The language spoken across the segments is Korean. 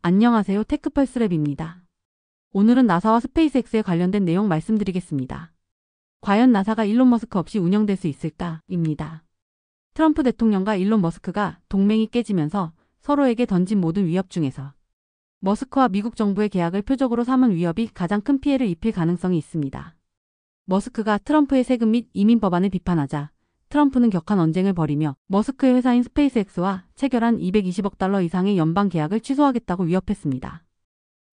안녕하세요. 테크펄스랩입니다. 오늘은 나사와 스페이스X에 관련된 내용 말씀드리겠습니다. 과연 나사가 일론 머스크 없이 운영될 수 있을까? 입니다. 트럼프 대통령과 일론 머스크가 동맹이 깨지면서 서로에게 던진 모든 위협 중에서 머스크와 미국 정부의 계약을 표적으로 삼은 위협이 가장 큰 피해를 입힐 가능성이 있습니다. 머스크가 트럼프의 세금 및 이민 법안을 비판하자 트럼프는 격한 언쟁을 벌이며 머스크의 회사인 스페이스X와 체결한 220억 달러 이상의 연방 계약을 취소하겠다고 위협했습니다.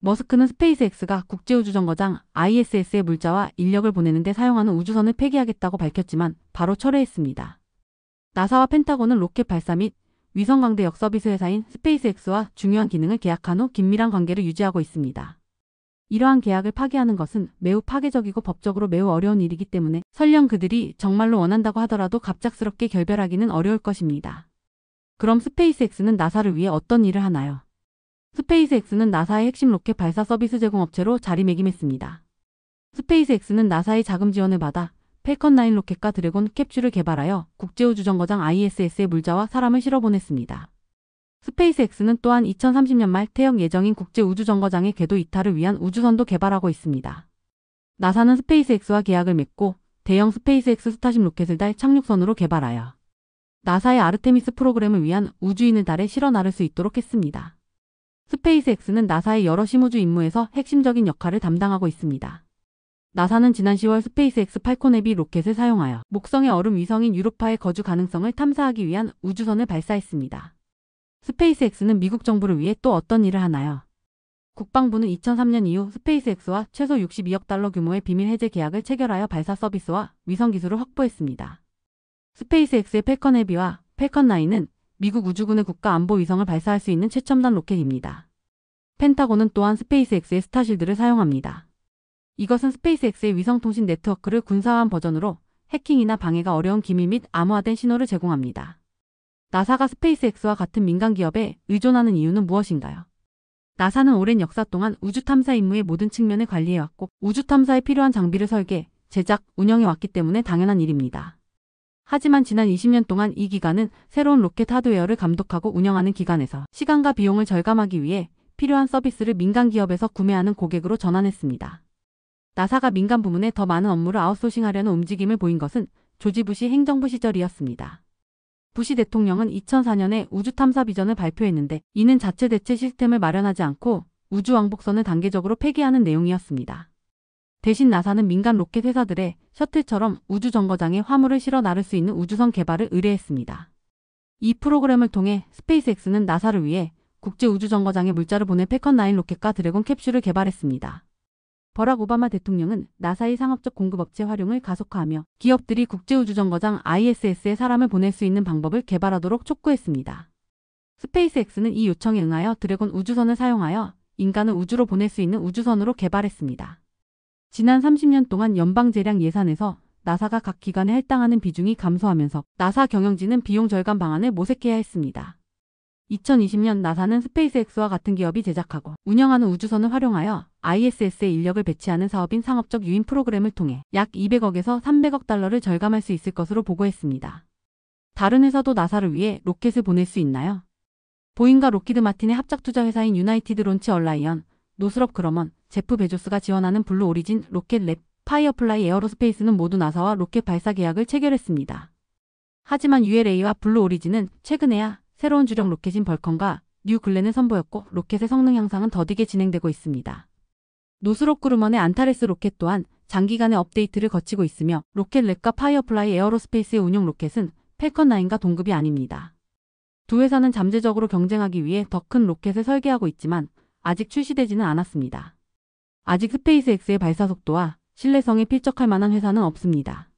머스크는 스페이스X가 국제우주정거장 ISS에 물자와 인력을 보내는 데 사용하는 우주선을 폐기하겠다고 밝혔지만 바로 철회했습니다. 나사와 펜타곤은 로켓 발사 및 위성 광대역 서비스 회사인 스페이스X와 중요한 기능을 계약한 후 긴밀한 관계를 유지하고 있습니다. 이러한 계약을 파기하는 것은 매우 파괴적이고 법적으로 매우 어려운 일이기 때문에 설령 그들이 정말로 원한다고 하더라도 갑작스럽게 결별하기는 어려울 것입니다. 그럼 스페이스X는 나사를 위해 어떤 일을 하나요? 스페이스X는 나사의 핵심 로켓 발사 서비스 제공업체로 자리매김했습니다. 스페이스X는 나사의 자금 지원을 받아 펠컨9 로켓과 드래곤 캡슐을 개발하여 국제우주정거장 ISS에 물자와 사람을 실어보냈습니다. 스페이스X는 또한 2030년 말 퇴역 예정인 국제우주정거장의 궤도 이탈을 위한 우주선도 개발하고 있습니다. 나사는 스페이스X와 계약을 맺고 대형 스페이스X 스타쉽 로켓을 달 착륙선으로 개발하여 나사의 아르테미스 프로그램을 위한 우주인을 달에 실어 나를 수 있도록 했습니다. 스페이스X는 나사의 여러 심우주 임무에서 핵심적인 역할을 담당하고 있습니다. 나사는 지난 10월 스페이스X 팔콘 헤비 로켓을 사용하여 목성의 얼음 위성인 유로파의 거주 가능성을 탐사하기 위한 우주선을 발사했습니다. 스페이스X는 미국 정부를 위해 또 어떤 일을 하나요? 국방부는 2003년 이후 스페이스X와 최소 62억 달러 규모의 비밀 해제 계약을 체결하여 발사 서비스와 위성 기술을 확보했습니다. 스페이스X의 펠컨 헤비와 펠컨9은 미국 우주군의 국가 안보 위성을 발사할 수 있는 최첨단 로켓입니다. 펜타곤은 또한 스페이스X의 스타실드를 사용합니다. 이것은 스페이스X의 위성통신 네트워크를 군사화한 버전으로 해킹이나 방해가 어려운 기밀 및 암호화된 신호를 제공합니다. 나사가 스페이스X와 같은 민간 기업에 의존하는 이유는 무엇인가요? 나사는 오랜 역사 동안 우주 탐사 임무의 모든 측면을 관리해왔고 우주 탐사에 필요한 장비를 설계, 제작, 운영해왔기 때문에 당연한 일입니다. 하지만 지난 20년 동안 이 기관은 새로운 로켓 하드웨어를 감독하고 운영하는 기관에서 시간과 비용을 절감하기 위해 필요한 서비스를 민간 기업에서 구매하는 고객으로 전환했습니다. 나사가 민간 부문에 더 많은 업무를 아웃소싱하려는 움직임을 보인 것은 조지 부시 행정부 시절이었습니다. 부시 대통령은 2004년에 우주 탐사 비전을 발표했는데 이는 자체 대체 시스템을 마련하지 않고 우주 왕복선을 단계적으로 폐기하는 내용이었습니다. 대신 나사는 민간 로켓 회사들의 셔틀처럼 우주 정거장에 화물을 실어 나를 수 있는 우주선 개발을 의뢰했습니다. 이 프로그램을 통해 스페이스X는 나사를 위해 국제 우주 정거장에 물자를 보낼 펠컨9 로켓과 드래곤 캡슐을 개발했습니다. 버락 오바마 대통령은 나사의 상업적 공급업체 활용을 가속화하며 기업들이 국제우주정거장 ISS에 사람을 보낼 수 있는 방법을 개발하도록 촉구했습니다. 스페이스X는 이 요청에 응하여 드래곤 우주선을 사용하여 인간을 우주로 보낼 수 있는 우주선으로 개발했습니다. 지난 30년 동안 연방 재량 예산에서 나사가 각 기관에 할당하는 비중이 감소하면서 나사 경영진은 비용 절감 방안을 모색해야 했습니다. 2020년 나사는 스페이스X와 같은 기업이 제작하고 운영하는 우주선을 활용하여 ISS에 인력을 배치하는 사업인 상업적 유인 프로그램을 통해 약 200억에서 300억 달러를 절감할 수 있을 것으로 보고했습니다. 다른 회사도 나사를 위해 로켓을 보낼 수 있나요? 보잉과 록히드 마틴의 합작 투자 회사인 유나이티드 론치 얼라이언, 노스럽 그러먼, 제프 베조스가 지원하는 블루 오리진, 로켓랩, 파이어플라이 에어로스페이스는 모두 나사와 로켓 발사 계약을 체결했습니다. 하지만 ULA와 블루 오리진은 최근에야 새로운 주력 로켓인 벌컨과 뉴 글렌을 선보였고 로켓의 성능 향상은 더디게 진행되고 있습니다. 노스롭 그루먼의 안타레스 로켓 또한 장기간의 업데이트를 거치고 있으며 로켓랩과 파이어플라이 에어로스페이스의 운용 로켓은 펠컨9과 동급이 아닙니다. 두 회사는 잠재적으로 경쟁하기 위해 더 큰 로켓을 설계하고 있지만 아직 출시되지는 않았습니다. 아직 스페이스X의 발사 속도와 신뢰성에 필적할 만한 회사는 없습니다.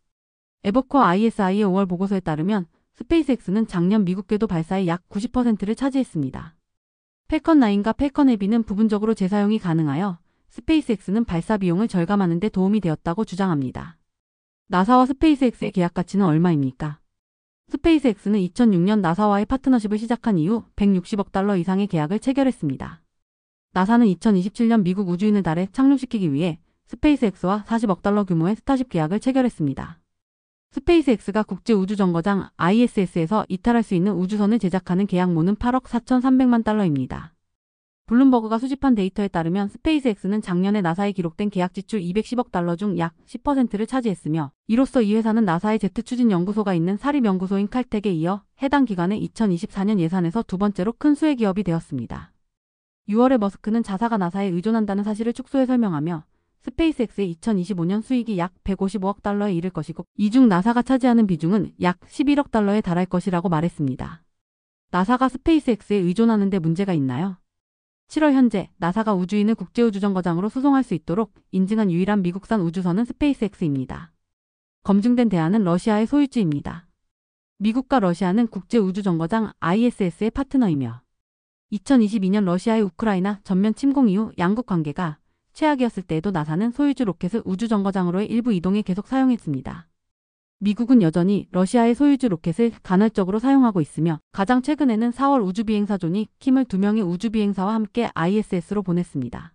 에버코어 ISI의 5월 보고서에 따르면 스페이스X는 작년 미국 궤도 발사의 약 90%를 차지했습니다. 펠컨9과 펠컨 헤비는 부분적으로 재사용이 가능하여 스페이스X는 발사 비용을 절감하는 데 도움이 되었다고 주장합니다. 나사와 스페이스X의 계약 가치는 얼마입니까? 스페이스X는 2006년 나사와의 파트너십을 시작한 이후 160억 달러 이상의 계약을 체결했습니다. 나사는 2027년 미국 우주인을 달에 착륙시키기 위해 스페이스X와 40억 달러 규모의 스타쉽 계약을 체결했습니다. 스페이스X가 국제우주정거장 ISS에서 이탈할 수 있는 우주선을 제작하는 계약모는 8억 4,300만 달러입니다. 블룸버그가 수집한 데이터에 따르면 스페이스X는 작년에 나사에 기록된 계약 지출 210억 달러 중 약 10%를 차지했으며 이로써 이 회사는 나사의 제트 추진 연구소가 있는 사립 연구소인 칼텍에 이어 해당 기관의 2024년 예산에서 두 번째로 큰 수혜 기업이 되었습니다. 6월에 머스크는 자사가 나사에 의존한다는 사실을 축소해 설명하며 스페이스X의 2025년 수익이 약 155억 달러에 이를 것이고 이 중 나사가 차지하는 비중은 약 11억 달러에 달할 것이라고 말했습니다. 나사가 스페이스X에 의존하는 데 문제가 있나요? 7월 현재 나사가 우주인을 국제우주정거장으로 수송할 수 있도록 인증한 유일한 미국산 우주선은 스페이스X입니다. 검증된 대안은 러시아의 소유주입니다. 미국과 러시아는 국제우주정거장 ISS의 파트너이며 2022년 러시아의 우크라이나 전면 침공 이후 양국 관계가 최악이었을 때에도 나사는 소유주 로켓을 우주정거장으로의 일부 이동에 계속 사용했습니다. 미국은 여전히 러시아의 소유주 로켓을 간헐적으로 사용하고 있으며 가장 최근에는 4월 우주비행사 존이 킴을 2명의 우주비행사와 함께 ISS로 보냈습니다.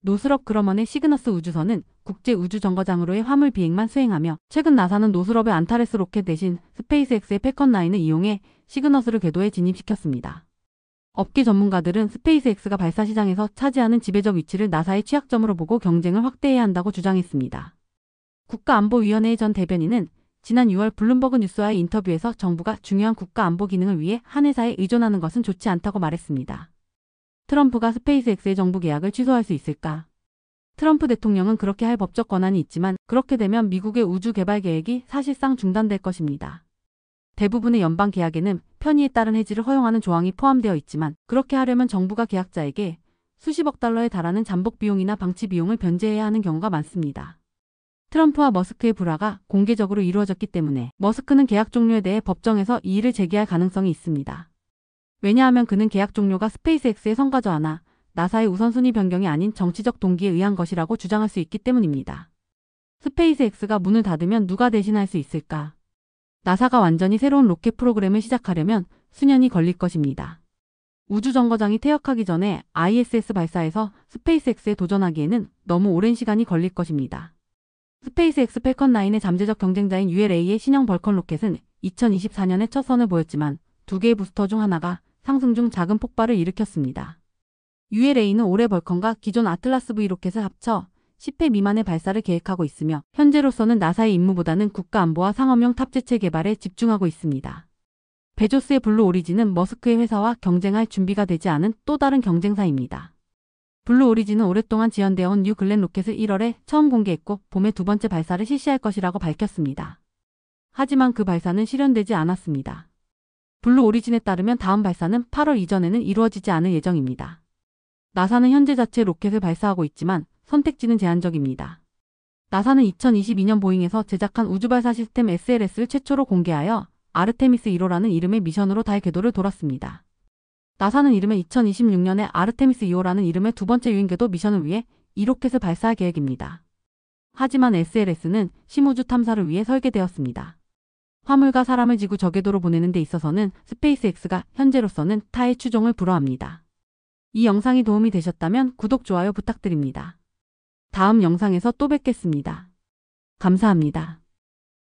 노스럽 그러먼의 시그너스 우주선은 국제우주정거장으로의 화물 비행만 수행하며 최근 나사는 노스럽의 안타레스 로켓 대신 스페이스X의 패컨9을 이용해 시그너스를 궤도에 진입시켰습니다. 업계 전문가들은 스페이스X가 발사 시장에서 차지하는 지배적 위치를 나사의 취약점으로 보고 경쟁을 확대해야 한다고 주장했습니다. 국가안보위원회의 전 대변인은 지난 6월 블룸버그 뉴스와의 인터뷰에서 정부가 중요한 국가안보 기능을 위해 한 회사에 의존하는 것은 좋지 않다고 말했습니다. 트럼프가 스페이스X의 정부 계약을 취소할 수 있을까? 트럼프 대통령은 그렇게 할 법적 권한이 있지만 그렇게 되면 미국의 우주 개발 계획이 사실상 중단될 것입니다. 대부분의 연방 계약에는 편의에 따른 해지를 허용하는 조항이 포함되어 있지만 그렇게 하려면 정부가 계약자에게 수십억 달러에 달하는 잠복 비용이나 방치 비용을 변제해야 하는 경우가 많습니다. 트럼프와 머스크의 불화가 공개적으로 이루어졌기 때문에 머스크는 계약 종료에 대해 법정에서 이의를 제기할 가능성이 있습니다. 왜냐하면 그는 계약 종료가 스페이스X의 성과 저하나 나사의 우선순위 변경이 아닌 정치적 동기에 의한 것이라고 주장할 수 있기 때문입니다. 스페이스X가 문을 닫으면 누가 대신할 수 있을까? 나사가 완전히 새로운 로켓 프로그램을 시작하려면 수년이 걸릴 것입니다. 우주정거장이 퇴역하기 전에 ISS 발사에서 스페이스X에 도전하기에는 너무 오랜 시간이 걸릴 것입니다. 스페이스X 패컨9의 잠재적 경쟁자인 ULA의 신형 벌컨 로켓은 2024년에 첫 선을 보였지만 두 개의 부스터 중 하나가 상승 중 작은 폭발을 일으켰습니다. ULA는 올해 벌컨과 기존 아틀라스 V 로켓을 합쳐 10회 미만의 발사를 계획하고 있으며 현재로서는 나사의 임무보다는 국가안보와 상업용 탑재체 개발에 집중하고 있습니다. 베조스의 블루 오리진은 머스크의 회사와 경쟁할 준비가 되지 않은 또 다른 경쟁사입니다. 블루 오리진은 오랫동안 지연되어 온 뉴 글렌 로켓을 1월에 처음 공개했고 봄에 두 번째 발사를 실시할 것이라고 밝혔습니다. 하지만 그 발사는 실현되지 않았습니다. 블루 오리진에 따르면 다음 발사는 8월 이전에는 이루어지지 않을 예정입니다. 나사는 현재 자체 로켓을 발사하고 있지만 선택지는 제한적입니다. 나사는 2022년 보잉에서 제작한 우주발사 시스템 SLS를 최초로 공개하여 아르테미스 1호라는 이름의 미션으로 달 궤도를 돌았습니다. 나사는 이름의 2026년에 아르테미스 2호라는 이름의 두 번째 유인궤도 미션을 위해 이 로켓을 발사할 계획입니다. 하지만 SLS는 심우주 탐사를 위해 설계되었습니다. 화물과 사람을 지구 저궤도로 보내는 데 있어서는 스페이스X가 현재로서는 타의 추종을 불허합니다. 이 영상이 도움이 되셨다면 구독, 좋아요 부탁드립니다. 다음 영상에서 또 뵙겠습니다. 감사합니다.